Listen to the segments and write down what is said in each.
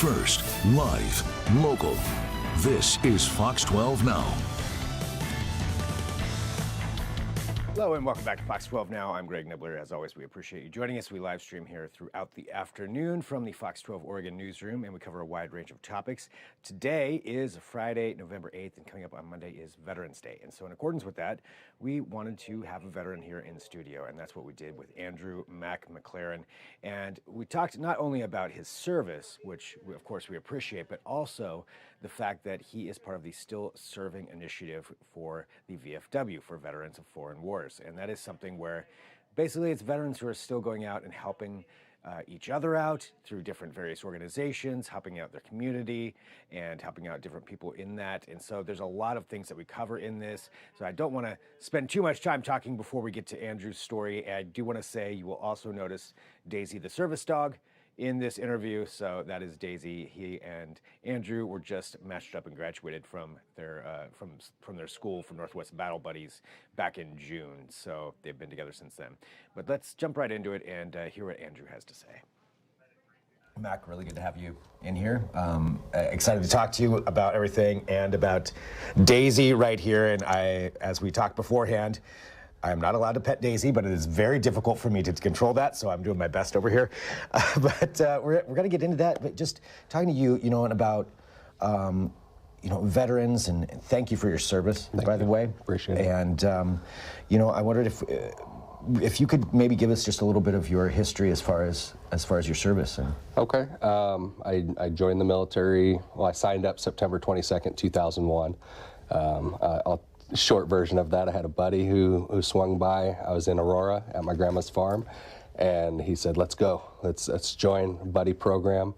first, live, local. This is Fox 12 Now. Hello and welcome back to Fox 12 Now. I'm Greg Nibbler. As always, we appreciate you joining us. We live stream here throughout the afternoon from the Fox 12 Oregon newsroom, and we cover a wide range of topics. Today is Friday, November 8th, and coming up on Monday is Veterans Day. And so in accordance with that, we wanted to have a veteran here in studio, and that's what we did with Andrew McLaren. And we talked not only about his service, which of course we appreciate, but also the fact that he is part of the StillServing initiative for the VFW, for Veterans of Foreign Wars. And that is something where basically it's veterans who are still going out and helping each other out through different various organizations, helping out their community and helping out different people in that. And so there's a lot of things that we cover in this. So I don't want to spend too much time talking before we get to Andrew's story. I do want to say you will also notice Daisy the service dog in this interview. So that is Daisy. He and Andrew were just matched up and graduated from their school, from Northwest Battle Buddies, back in June. So they've been together since then. But let's jump right into it and hear what Andrew has to say. Mac, really good to have you in here. Excited to talk to you about everything and about Daisy right here. And as we talked beforehand, I'm not allowed to pet Daisy, but it is very difficult for me to control that, so I'm doing my best over here. But we're going to get into that. But just talking to you, and about veterans, and thank you for your service, by the way. Appreciate it. And I wondered if you could maybe give us just a little bit of your history as far as your service. Okay. I joined the military. Well, I signed up September 22nd, 2001. Short version of that, I had a buddy who swung by. I was in Aurora at my grandma's farm, and he said, let's go. Let's join a buddy program.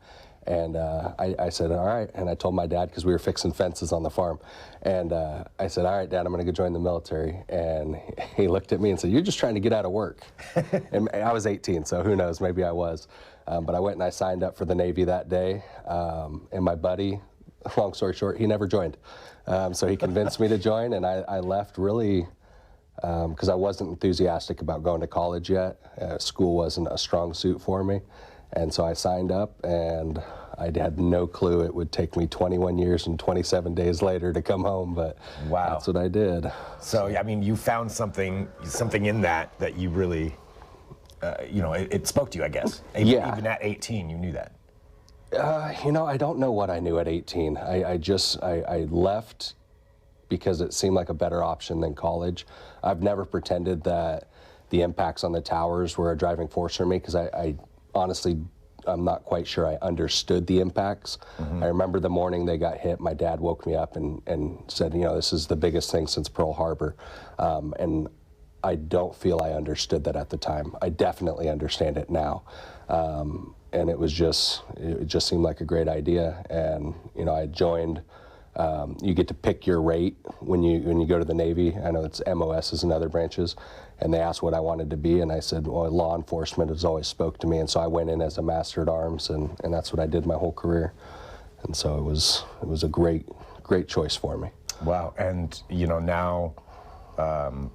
And I said, all right. And I told my dad, because we were fixing fences on the farm. And I said, all right, Dad, I'm going to go join the military. And he looked at me and said, you're just trying to get out of work. And I was 18, so who knows, maybe I was. But I went and I signed up for the Navy that day. And my buddy, long story short, he never joined. So he convinced me to join, and I left really because I wasn't enthusiastic about going to college yet. School wasn't a strong suit for me. And so I signed up, and I had no clue it would take me 21 years and 27 days later to come home, but wow, that's what I did. So, I mean, you found something in that you really, it spoke to you, I guess. Yeah. Even at 18, you knew that. I don't know what I knew at 18. I left because it seemed like a better option than college. I've never pretended that the impacts on the towers were a driving force for me, because I honestly, I'm not quite sure I understood the impacts. Mm-hmm. I remember the morning they got hit, my dad woke me up and said, this is the biggest thing since Pearl Harbor. And I don't feel I understood that at the time. I definitely understand it now. And it just seemed like a great idea. And, I joined. You get to pick your rate when you go to the Navy. I know it's MOSs and other branches. And they asked what I wanted to be, and I said, well, law enforcement has always spoke to me. And so I went in as a Master at Arms, and that's what I did my whole career. And so it was a great choice for me. Wow. And, now,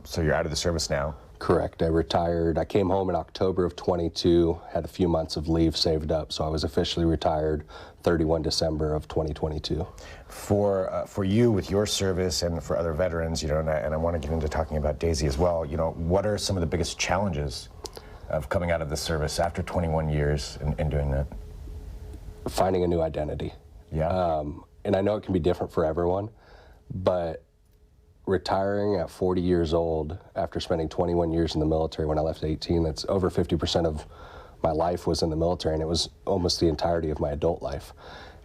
so you're out of the service now? Correct. I retired. I came home in October of 22, had a few months of leave saved up, so I was officially retired 31 December of 2022. For you, with your service, and for other veterans, and I want to get into talking about Daisy as well, what are some of the biggest challenges of coming out of the service after 21 years and doing that? Finding a new identity. Yeah. And I know it can be different for everyone, but retiring at 40 years old after spending 21 years in the military, when I left at 18, that's over 50% of my life was in the military, and it was almost the entirety of my adult life.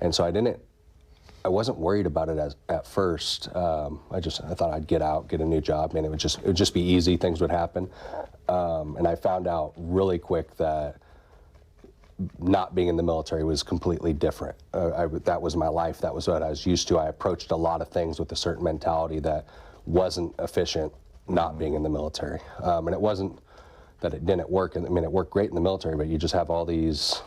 And so I wasn't worried about it at first. I thought I'd get out, get a new job, and it would just be easy, things would happen. And I found out really quick that not being in the military was completely different. That was my life, that was what I was used to. I approached a lot of things with a certain mentality that wasn't efficient not being in the military. And it wasn't that it didn't work. I mean, it worked great in the military, but you just have all these,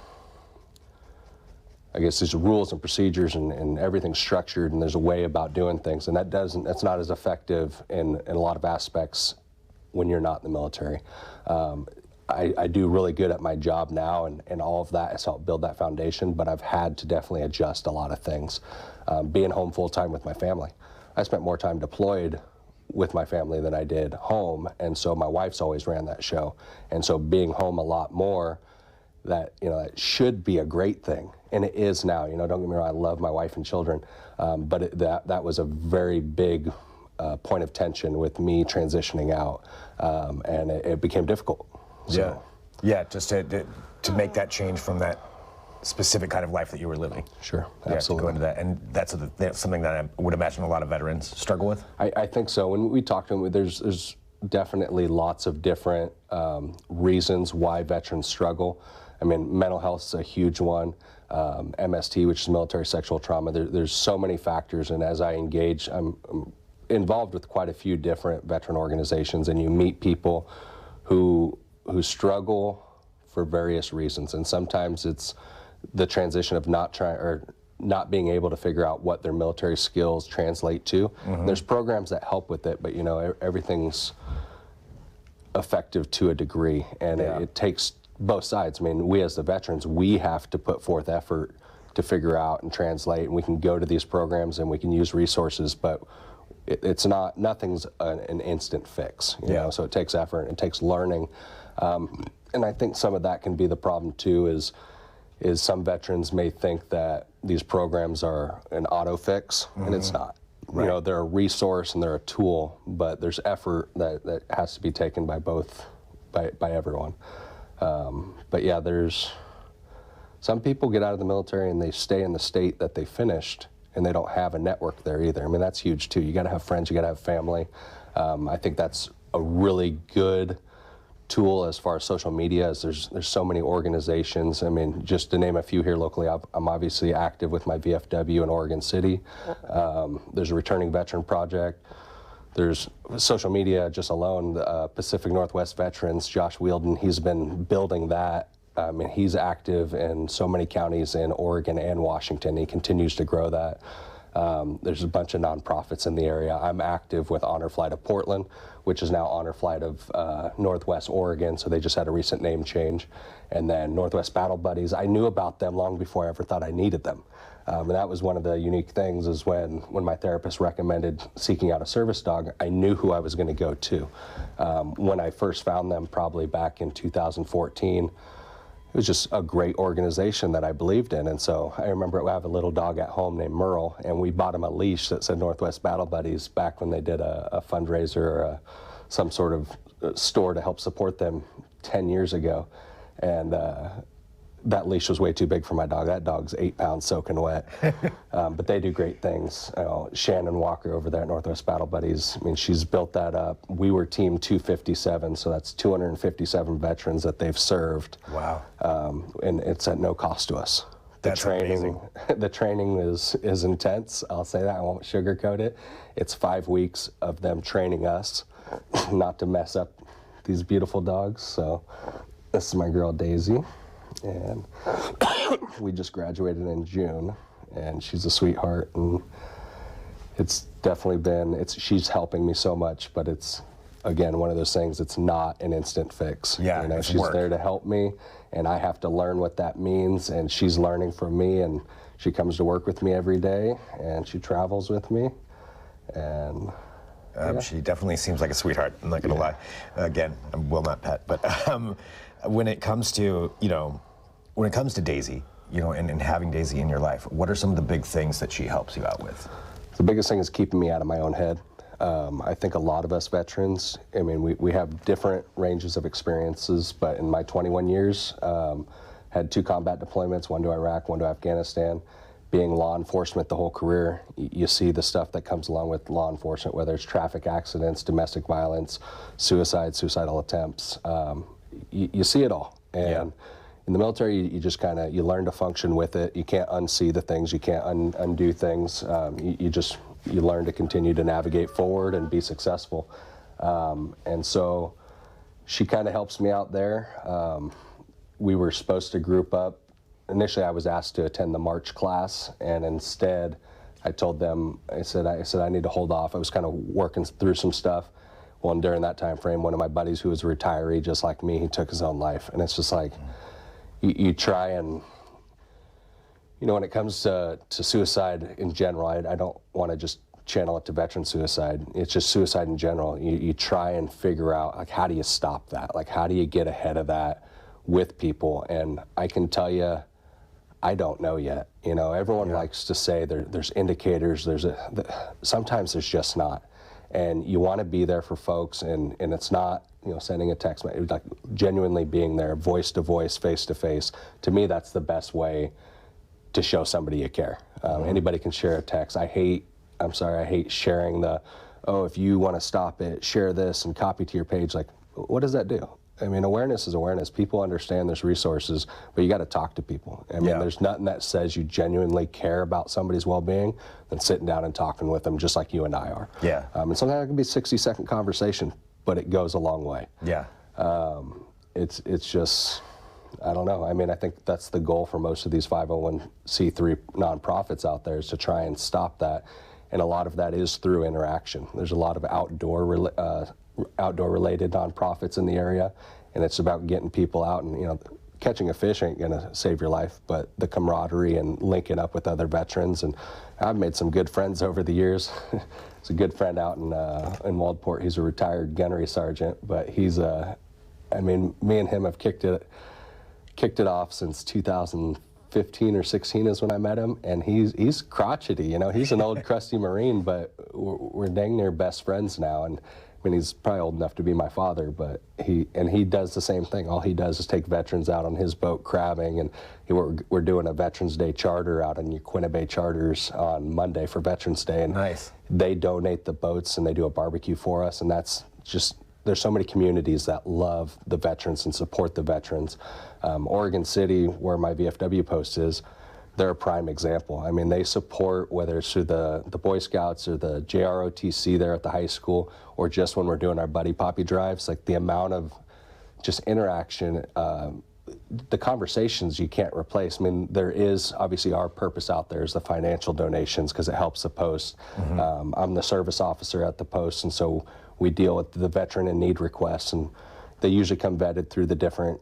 I guess, these rules and procedures, and everything's structured, and there's a way about doing things, and that's not as effective in a lot of aspects when you're not in the military. I do really good at my job now, and all of that has helped build that foundation, but I've had to definitely adjust a lot of things. Being home full time with my family. I spent more time deployed with my family than I did home, and so my wife's always ran that show. And so being home a lot more, that, you know, it should be a great thing, and it is now. You know, don't get me wrong, I love my wife and children, but that was a very big point of tension with me transitioning out, and it became difficult. So. Yeah, just to make that change from that specific kind of life that you were living. Sure, yeah, absolutely. To go into that, and that's something that I would imagine a lot of veterans struggle with. I think so. When we talk to them, there's definitely lots of different reasons why veterans struggle. I mean, mental health is a huge one. MST, which is military sexual trauma. There's so many factors, and as I engage, I'm involved with quite a few different veteran organizations, and you meet people who struggle for various reasons, and sometimes it's the transition of not being able to figure out what their military skills translate to. Mm-hmm. There's programs that help with it, but you know, everything's effective to a degree, and it takes both sides. I mean, we as the veterans, we have to put forth effort to figure out and translate, and we can go to these programs and we can use resources, but nothing's an instant fix, you know, so it takes effort and it takes learning. And I think some of that can be the problem too, is some veterans may think that these programs are an auto fix, and it's not. Right. You know, they're a resource and they're a tool, but there's effort that has to be taken by everyone. But yeah, there's some people get out of the military and they stay in the state that they finished, and they don't have a network there either. I mean, that's huge too. You got to have friends, you got to have family. I think that's a really good tool as far as social media, as there's so many organizations. I mean, just to name a few here locally, I'm obviously active with my VFW in Oregon City. There's a Returning Veteran Project. There's social media just alone, Pacific Northwest Veterans, Josh Wielden, he's been building that. I mean, he's active in so many counties in Oregon and Washington. He continues to grow that. There's a bunch of nonprofits in the area. I'm active with Honor Flight of Portland, which is now Honor Flight of Northwest Oregon, so they just had a recent name change. And then Northwest Battle Buddies, I knew about them long before I ever thought I needed them. And that was one of the unique things, is when my therapist recommended seeking out a service dog, I knew who I was going to go to. When I first found them, probably back in 2014, it was just a great organization that I believed in. And so I remember I have a little dog at home named Merle, and we bought him a leash that said Northwest Battle Buddies back when they did a fundraiser or some sort of store to help support them 10 years ago. And that leash was way too big for my dog. That dog's 8 pounds soaking wet. But they do great things. Shannon Walker over there at Northwest Battle Buddies, I mean, she's built that up. We were Team 257, so that's 257 veterans that they've served. Wow. And it's at no cost to us. That's amazing. The training is intense. I'll say that. I won't sugarcoat it. It's 5 weeks of them training us not to mess up these beautiful dogs. So this is my girl Daisy, and we just graduated in June, and she's a sweetheart, and it's definitely been, she's helping me so much, but it's, again, one of those things, it's not an instant fix. Yeah, you know, it's she's work. there to help me, and I have to learn what that means, and she's learning from me, and she comes to work with me every day, and she travels with me, and she definitely seems like a sweetheart. I'm not gonna lie. Again, I will not pet, but when it comes to Daisy, you know, and having Daisy in your life, what are some of the big things that she helps you out with? The biggest thing is keeping me out of my own head. I think a lot of us veterans, I mean, we have different ranges of experiences, but in my 21 years, had 2 combat deployments, 1 to Iraq, 1 to Afghanistan. Being law enforcement the whole career, you see the stuff that comes along with law enforcement, whether it's traffic accidents, domestic violence, suicidal attempts. You see it all. And in the military, you just you learn to function with it. You can't unsee the things, you can't undo things. You learn to continue to navigate forward and be successful. And so she kind of helps me out there. We were supposed to group up. Initially, I was asked to attend the March class, and instead, I told them, I said I need to hold off. I was kind of working through some stuff. Well, and during that time frame, one of my buddies who was a retiree just like me, he took his own life. And it's just like, you try and, you know, when it comes to suicide in general, I don't want to just channel it to veteran suicide. It's just suicide in general. You try and figure out, like, how do you stop that? Like, how do you get ahead of that with people? And I can tell you, I don't know yet. You know, everyone likes to say there's indicators, sometimes there's just not. And you want to be there for folks, and it's not, you know, sending a text message, like genuinely being there, voice to voice, face to face. To me, that's the best way to show somebody you care. Anybody can share a text. I hate sharing if you want to stop it, share this and copy to your page. Like, what does that do? I mean, awareness is awareness. People understand there's resources, but you got to talk to people. I mean, there's nothing that says you genuinely care about somebody's well-being than sitting down and talking with them just like you and I are. Yeah. And sometimes it can be a 60-second conversation, but it goes a long way. Yeah. It's just, I don't know. I mean, I think that's the goal for most of these 501c3 nonprofits out there, is to try and stop that. And a lot of that is through interaction. There's a lot of outdoor-related nonprofits in the area, and it's about getting people out. And, you know, catching a fish ain't gonna save your life, but the camaraderie and linking up with other veterans. And I've made some good friends over the years. There's a good friend out in Waldport. He's a retired gunnery sergeant, but he's I mean, me and him have kicked it off since 2015 or 16 is when I met him, and he's crotchety, you know. He's an old crusty Marine, but we're dang near best friends now. And I mean, he's probably old enough to be my father, but he does the same thing. All he does is take veterans out on his boat crabbing, and we're doing a Veterans Day charter out in Uquinna Bay Charters on Monday for Veterans Day, and nice. They donate the boats and they do a barbecue for us, and that's just, there's so many communities that love the veterans and support the veterans. Oregon City, where my VFW post is, they're a prime example. I mean, they support, whether it's through the Boy Scouts or the JROTC there at the high school, or just when we're doing our buddy poppy drives, like the amount of just interaction, the conversations you can't replace. I mean, there is obviously our purpose out there is the financial donations because it helps the post. I'm the service officer at the post, and so we deal with the veteran in need requests, and they usually come vetted through the different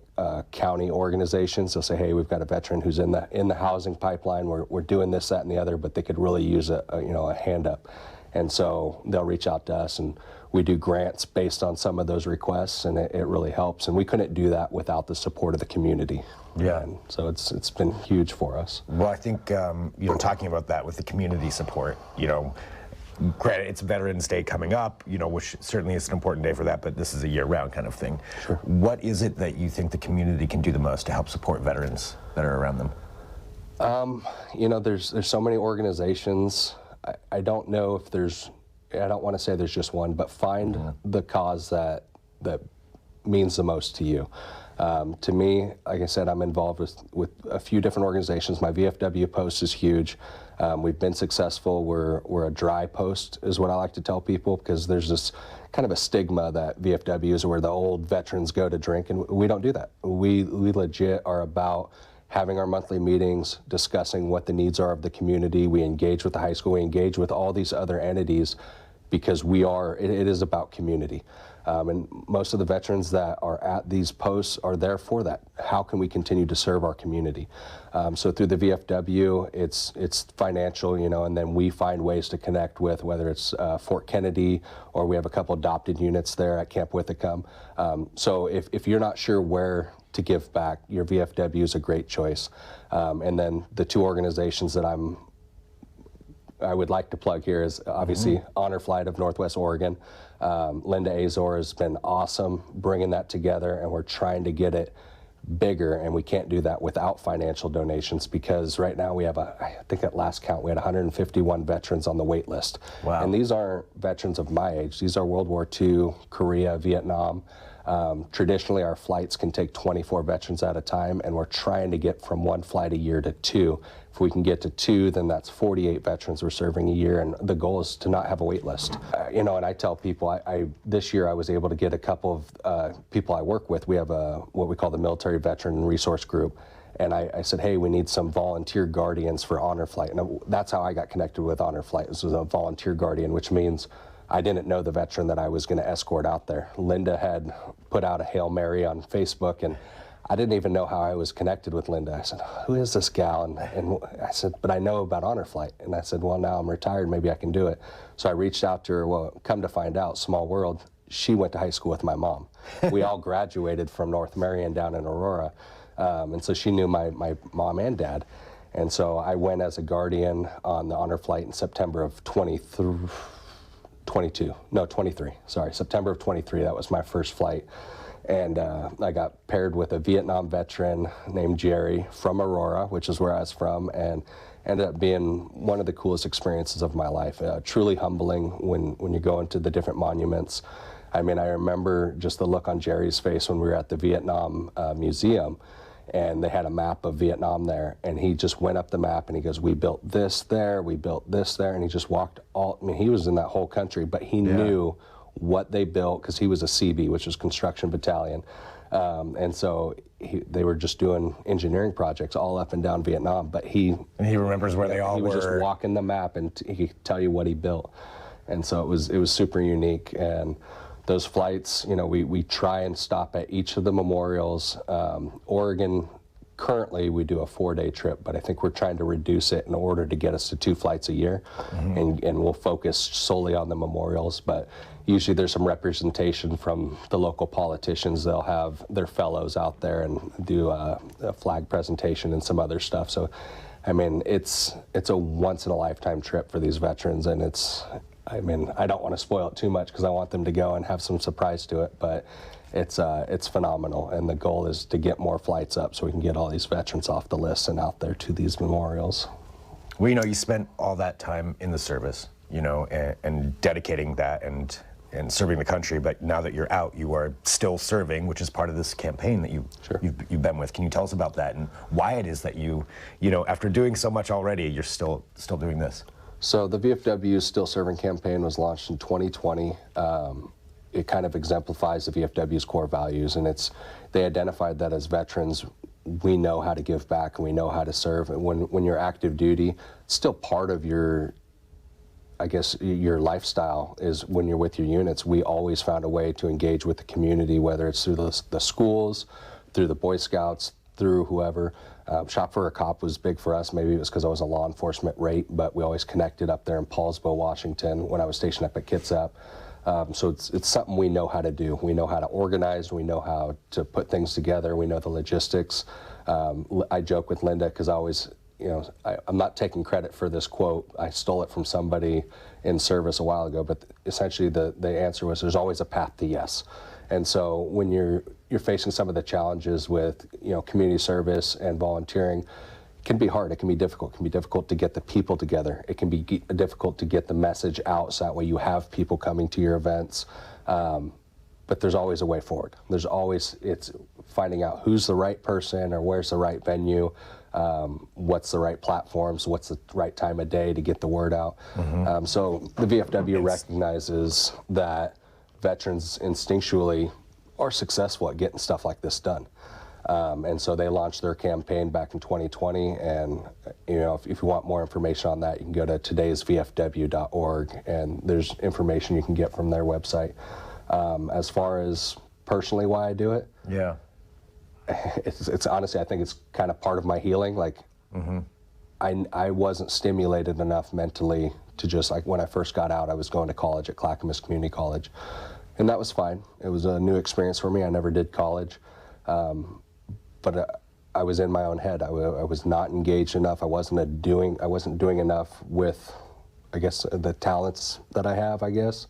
county organizations. They'll say, hey, we've got a veteran who's in the housing pipeline. We're doing this, that, and the other, but they could really use a hand up. And so they'll reach out to us, and we do grants based on some of those requests, and it really helps. And we couldn't do that without the support of the community. Yeah. And so it's been huge for us. Well, I think you know, talking about that with the community support, you know, granted, it's Veterans Day coming up, you know, which certainly is an important day for that, but this is a year-round kind of thing. Sure. What is it that you think the community can do the most to help support veterans that are around them? You know, there's so many organizations. I don't know if I don't want to say there's just one, but find the cause that means the most to you. To me, like I said, I'm involved with a few different organizations. My VFW post is huge. We've been successful. We're a dry post, is what I like to tell people, because there's this kind of a stigma that VFWs are where the old veterans go to drink, and we don't do that. We legit are about having our monthly meetings, discussing what the needs are of the community. We engage with the high school. We engage with all these other entities because it is about community. And most of the veterans that are at these posts are there for that. How can we continue to serve our community? So through the VFW, it's financial, you know, and then we find ways to connect with, whether it's Fort Kennedy, or we have a couple adopted units there at Camp Withicum. So if you're not sure where to give back, your VFW is a great choice. And then the two organizations that I would like to plug here is obviously Honor Flight of Northwest Oregon. Linda Azor has been awesome bringing that together, and we're trying to get it bigger, and we can't do that without financial donations, because right now we have I think at last count we had 151 veterans on the wait list. Wow. And these aren't veterans of my age. These are World War II, Korea, Vietnam. Traditionally, our flights can take 24 veterans at a time, and we're trying to get from one flight a year to 2. If we can get to 2, then that's 48 veterans we're serving a year, and the goal is to not have a wait list. You know, and I tell people, this year I was able to get a couple of people I work with. We have what we call the Military Veteran Resource Group, and I said, hey, we need some volunteer guardians for Honor Flight, and that's how I got connected with Honor Flight. This was a volunteer guardian, which means I didn't know the veteran that I was going to escort out there. Linda had put out a Hail Mary on Facebook, and I didn't even know how I was connected with Linda. I said, who is this gal? And I said, but I know about Honor Flight. And I said, well, now I'm retired, maybe I can do it. So I reached out to her. Well, come to find out, small world, she went to high school with my mom. We all graduated from North Marion down in Aurora. And so she knew my mom and dad. And so I went as a guardian on the Honor Flight in September of 23. September of 23, that was my first flight. And I got paired with a Vietnam veteran named Jerry from Aurora, which is where I was from, and ended up being one of the coolest experiences of my life. Truly humbling when you go into the different monuments. I mean, I remember just the look on Jerry's face when we were at the Vietnam Museum, and they had a map of Vietnam there, and he just went up the map and he goes, we built this there, we built this there, and he just walked all, I mean, he was in that whole country, but he knew what they built, because he was a CB, which was Construction Battalion. And so they were just doing engineering projects all up and down Vietnam, but he remembers where they all were. He was just walking the map and he could tell you what he built. And so it was super unique. And those flights, you know, we try and stop at each of the memorials. Oregon, currently we do a 4-day trip, but I think we're trying to reduce it in order to get us to 2 flights a year. And we'll focus solely on the memorials. But usually there's some representation from the local politicians. They'll have their fellows out there and do a flag presentation and some other stuff. So, I mean, it's a once-in-a-lifetime trip for these veterans, and I mean, I don't want to spoil it too much because I want them to go and have some surprise to it, but it's phenomenal, and the goal is to get more flights up so we can get all these veterans off the list and out there to these memorials. Well, you know, you spent all that time in the service, you know, and dedicating that and serving the country, but now that you're out, you are still serving, which is part of this campaign that you've been with. Can you tell us about that and why it is that you know, after doing so much already, you're still doing this? So the VFW Still Serving campaign was launched in 2020. It kind of exemplifies the VFW's core values, and they identified that as veterans, we know how to give back and we know how to serve. And when you're active duty, it's still part of your, I guess, your lifestyle is when you're with your units. We always found a way to engage with the community, whether it's through the schools, through the Boy Scouts, through whoever. Shop for a Cop was big for us. Maybe it was because I was a law enforcement rate, but we always connected up there in Paulsbo, Washington, when I was stationed up at Kitsap. So it's something we know how to do. We know how to organize. We know how to put things together. We know the logistics. I joke with Linda because I always, you know, I'm not taking credit for this quote. I stole it from somebody in service a while ago, but essentially the answer was there's always a path to yes. And so when you're facing some of the challenges with, you know, community service and volunteering, it can be hard, it can be difficult. It can be difficult to get the people together. It can be difficult to get the message out so that way you have people coming to your events. But there's always a way forward. It's finding out who's the right person or where's the right venue, what's the right platforms, what's the right time of day to get the word out. So the VFW recognizes that veterans instinctually are successful at getting stuff like this done. And so they launched their campaign back in 2020, and you know, if you want more information on that, you can go to todaysvfw.org, and there's information you can get from their website. As far as personally why I do it, it's honestly, I think it's kind of part of my healing. Like, I wasn't stimulated enough mentally to just, like, when I first got out, I was going to college at Clackamas Community College, and that was fine. It was a new experience for me. I never did college, but I was in my own head. I was not engaged enough. I wasn't doing enough with, I guess, the talents that I have, I guess.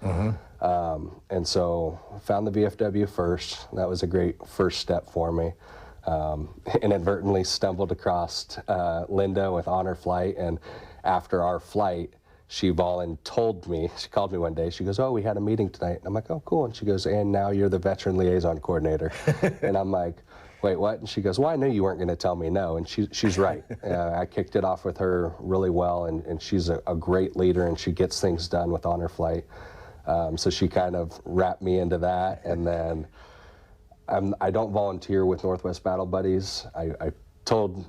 And so found the VFW first. That was a great first step for me. Inadvertently stumbled across Linda with Honor Flight, and after our flight, she called me one day. She goes, "Oh, we had a meeting tonight." And I'm like, "Oh, cool." And she goes, "And now you're the Veteran Liaison Coordinator." And I'm like, "Wait, what?" And she goes, "Well, I knew you weren't going to tell me no." And she's right. I kicked it off with her really well, and she's a great leader, and she gets things done with Honor Flight. So she kind of wrapped me into that, and then I don't volunteer with Northwest Battle Buddies. I told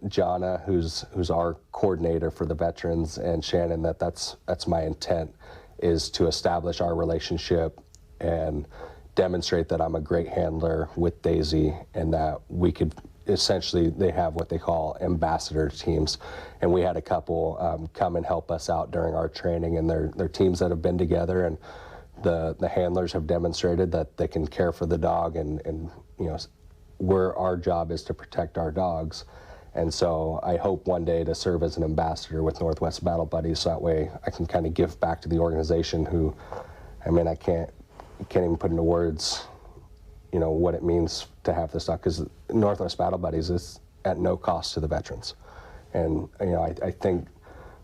Jana, who's our coordinator for the veterans, and Shannon, that's my intent, is to establish our relationship and demonstrate that I'm a great handler with Daisy, and that we could essentially, they have what they call ambassador teams, and we had a couple come and help us out during our training, and they're teams that have been together, and the handlers have demonstrated that they can care for the dog, and you know, our job is to protect our dogs. And so I hope one day to serve as an ambassador with Northwest Battle Buddies, so that way I can kind of give back to the organization who, I mean, I can't even put into words, you know, what it means to have this dog, because Northwest Battle Buddies is at no cost to the veterans. And, you know, I think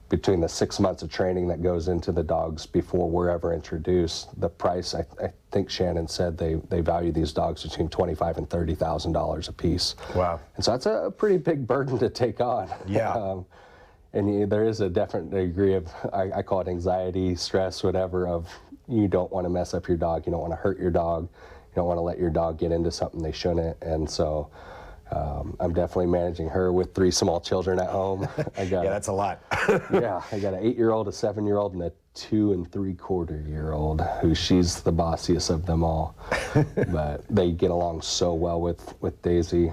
between the 6 months of training that goes into the dogs before we're ever introduced, the price, I think Shannon said they value these dogs between $25,000 and $30,000 a piece. Wow. And so that's a pretty big burden to take on. Yeah. And there is a definite degree of, I call it anxiety, stress, whatever, of you don't want to mess up your dog, you don't want to hurt your dog, you don't want to let your dog get into something they shouldn't. And so I'm definitely managing her with 3 small children at home. Yeah, that's a lot. Yeah, I got an 8-year-old, a 7-year-old, and a 2 3/4-year-old, who she's the bossiest of them all. But they get along so well with Daisy.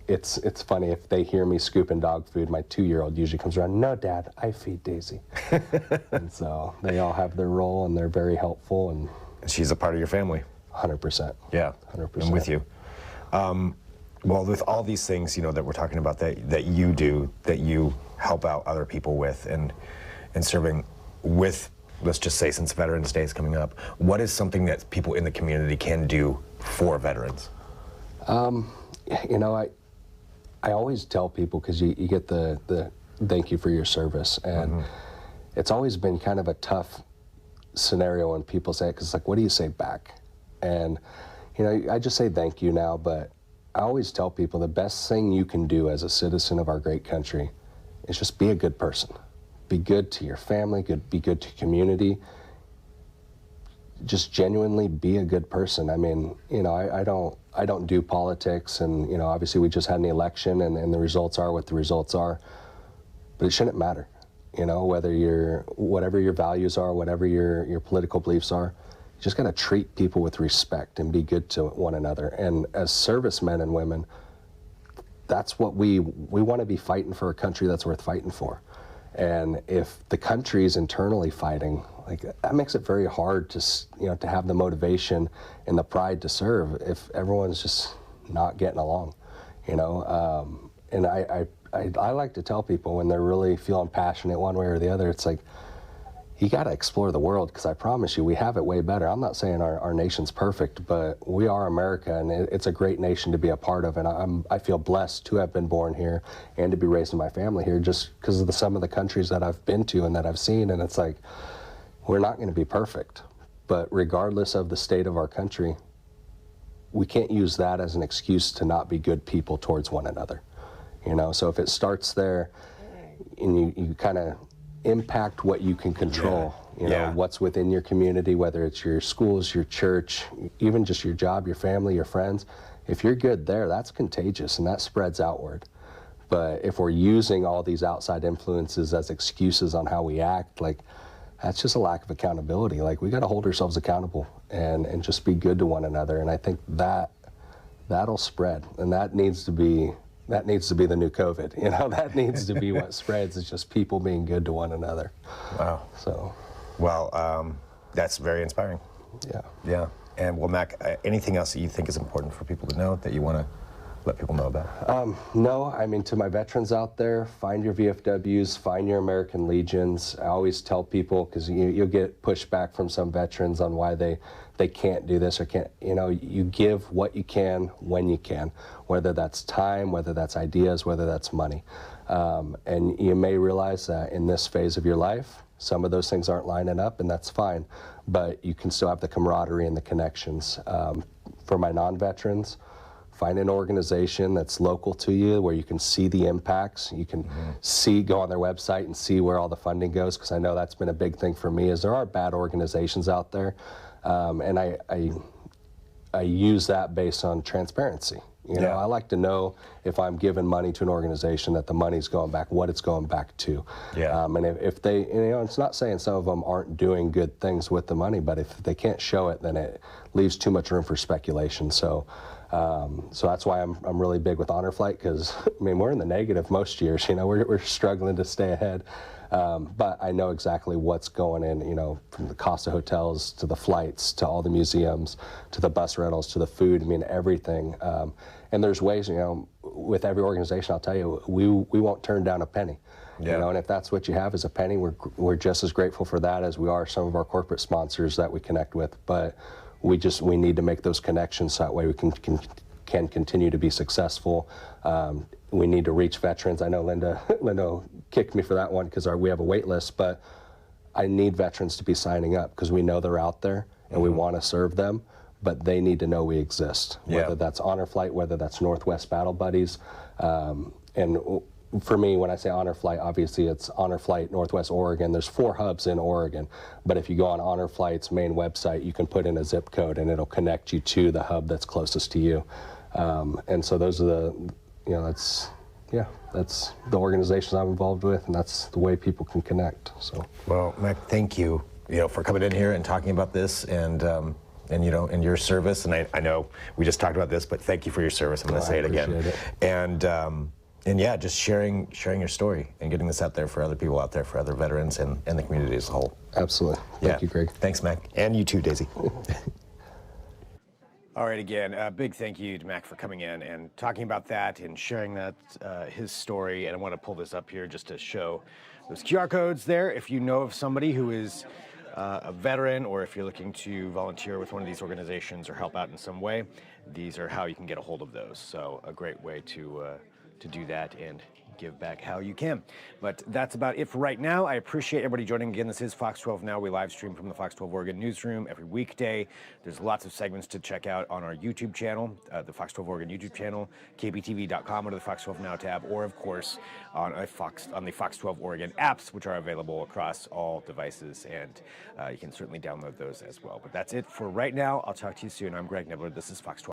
It's funny, if they hear me scooping dog food, my 2-year-old usually comes around, "No, Dad, I feed Daisy." And so they all have their role, and they're very helpful. And she's a part of your family. 100%. Yeah, 100%. I'm with you. Well, with all these things, you know, that we're talking about that you do, that you help out other people with, and serving with, let's just say, since Veterans Day is coming up, what is something that people in the community can do for veterans? You know, I always tell people, because you get the thank you for your service, and it's always been kind of a tough scenario when people say it, because it's like, what do you say back? And, you know, I just say thank you now, but I always tell people the best thing you can do as a citizen of our great country is just be a good person. Be good to your family, be good to community. Just genuinely be a good person. I mean, you know, I don't do politics, and, you know, obviously we just had an election, and the results are what the results are, but it shouldn't matter. You know, whatever your values are, whatever your political beliefs are, you just got to treat people with respect and be good to one another. And as servicemen and women, that's what we want to be fighting for, a country that's worth fighting for. And if the country's internally fighting, like, that makes it very hard to, you know, to have the motivation and the pride to serve if everyone's just not getting along, you know. And I like to tell people when they're really feeling passionate one way or the other, it's like, you got to explore the world, because I promise you, we have it way better. I'm not saying our nation's perfect, but we are America, and it's a great nation to be a part of. And I feel blessed to have been born here and to be raised in my family here, just because of some of the countries that I've been to and that I've seen. And it's like, we're not going to be perfect, but regardless of the state of our country, we can't use that as an excuse to not be good people towards one another. You know, so if it starts there, and you kind of impact what you can control, you know, what's within your community, whether it's your schools, your church, even just your job, your family, your friends. If you're good there, that's contagious, and that spreads outward. But if we're using all these outside influences as excuses on how we act, like, that's just a lack of accountability. Like, we got to hold ourselves accountable and just be good to one another. And I think that'll spread, and that needs to be the new COVID. You know, that needs to be what spreads. It's just people being good to one another. Wow. So. Well, that's very inspiring. Yeah. Yeah. And, well, Mac, anything else that you think is important for people to know that you want to let people know about? No, I mean, to my veterans out there, find your VFWs, find your American Legions. I always tell people, because you'll get pushback from some veterans on why they can't do this or can't, you know, you give what you can when you can, whether that's time, whether that's ideas, whether that's money. And you may realize that in this phase of your life, some of those things aren't lining up, and that's fine, but you can still have the camaraderie and the connections. For my non-veterans, find an organization that's local to you where you can see the impacts. You can go on their website and see where all the funding goes, because I know that's been a big thing for me, is there are bad organizations out there. And I use that based on transparency. You know, I like to know if I'm giving money to an organization, that the money's going back, what it's going back to. Yeah. And if they, it's not saying some of them aren't doing good things with the money, but if they can't show it, then it leaves too much room for speculation. So that's why I'm really big with Honor Flight, because I mean, we're in the negative most years. We're struggling to stay ahead. But I know exactly what's going in, from the cost of hotels to the flights to all the museums to the bus rentals to the food. I mean, everything. And there's ways, with every organization, I'll tell you, we won't turn down a penny. Yeah. And if that's what you have is a penny, we're just as grateful for that as we are some of our corporate sponsors that we connect with. But we need to make those connections so that way we can continue to be successful. We need to reach veterans. I know Linda kicked me for that one because we have a wait list, but I need veterans to be signing up because we know they're out there and we want to serve them, but they need to know we exist, whether that's Honor Flight, whether that's Northwest Battle Buddies. And for me, when I say Honor Flight, obviously it's Honor Flight Northwest Oregon. There's 4 hubs in Oregon, but if you go on Honor Flight's main website, you can put in a zip code and it'll connect you to the hub that's closest to you. And so those are that's the organizations I'm involved with, and that's the way people can connect. So, well, Mac, thank you, for coming in here and talking about this, and your service. And I know we just talked about this, but thank you for your service. I'm going to say it again. And yeah, just sharing your story and getting this out there for other people out there, for other veterans and the community as a whole. Absolutely. Thank you, Greg. Thanks, Mac. And you too, Daisy. All right, again, a big thank you to Mac for coming in and talking about that and sharing that, his story. And I want to pull this up here just to show those QR codes there. If you know of somebody who is a veteran, or if you're looking to volunteer with one of these organizations or help out in some way, these are how you can get a hold of those. So a great way to do that and give back how you can. But that's about it for right now. I appreciate everybody joining again. This is Fox 12 Now. We live stream from the Fox 12 Oregon newsroom every weekday. There's lots of segments to check out on our YouTube channel, the Fox 12 Oregon YouTube channel, kptv.com under the Fox 12 Now tab, or of course on the Fox 12 Oregon apps, which are available across all devices, and you can certainly download those as well. But that's it for right now. I'll talk to you soon. I'm Greg Nibbler. This is Fox 12.